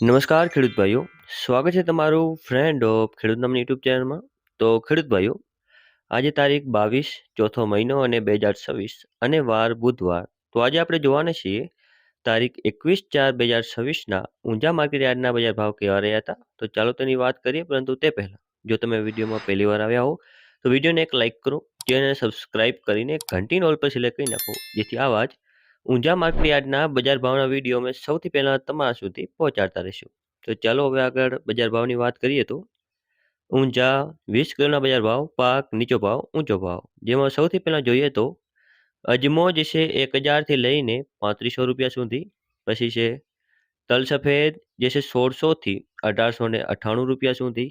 નમસ્કાર ખેડૂત ભાઈઓ. સ્વાગત છે તમારું ફ્રેન્ડ ઓફ ખેડૂત નામની યુટ્યુબ ચેનલમાં. તો ખેડૂત ભાઈઓ, આજે તારીખ 22 ચોથો મહિનો અને 2026 અને વાર બુધવાર. તો આજે આપણે જોવાના છીએ તારીખ 21/4/2026 ઊંઝા માર્કેટ યાર્ડના બજાર ભાવ કેવા રહ્યા હતા. તો ચાલો તેની વાત કરીએ, પરંતુ તે પહેલાં જો તમે વિડીયોમાં પહેલી વાર આવ્યા હો તો વિડીયોને એક લાઇક કરો, ચેનલને સબસ્ક્રાઇબ કરીને ઘંટીના ઓલ પર સિલેક્ટ કરી નાખો, જેથી આવા જ ઊંઝા માર્કેટ યાર્ડના બજાર ભાવના વિડીયો અમે સૌથી પહેલાં તમારા સુધી પહોંચાડતા રહીશું. તો ચાલો હવે આગળ બજાર ભાવની વાત કરીએ તો ઊંઝા 20 કિલોના બજાર ભાવ, પાક નીચો ભાવ, ઊંચો ભાવ. જેમાં સૌથી પહેલાં જોઈએ તો અજમો જે છે 1000 થી લઈને 3500 રૂપિયા સુધી. પછી છે તલ સફેદ જે છે 1600 થી 1898 રૂપિયા સુધી.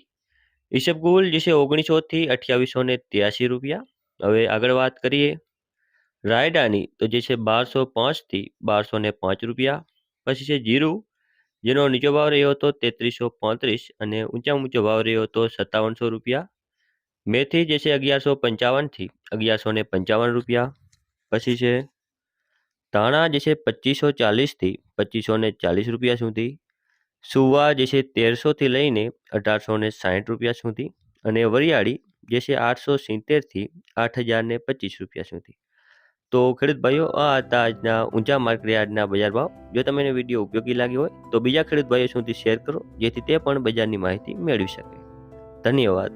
ઈસબગુલ જે છે 1900 થી 2883 રૂપિયા. હવે આગળ વાત કરીએ રાયડાની, તો જે છે 1205 થી 1205 રૂપિયા. પછી છે જીરું, જેનો નીચો ભાવ રહ્યો હતો 3335 અને ઊંચો ભાવ રહ્યો હતો 5700 રૂપિયા. મેથી જે છે 1155 થી 1155 રૂપિયા. પછી છે ધાણા જે છે 2540 થી 2540 રૂપિયા સુધી. સુવા જે છે 1300 થી લઈને 1860 રૂપિયા સુધી. અને વરિયાળી જે છે 870 થી 8025 રૂપિયા સુધી. તો ખેડૂત ભાઈઓ, આ હતા આજના ઊંચા માર્કેટ યાર્ડના બજાર ભાવ. જો તમને વિડીયો ઉપયોગી લાગ્યો હોય તો બીજા ખેડૂત ભાઈઓ સુધી શેર કરો, જેથી તે પણ બજારની માહિતી મેળવી શકે. ધન્યવાદ.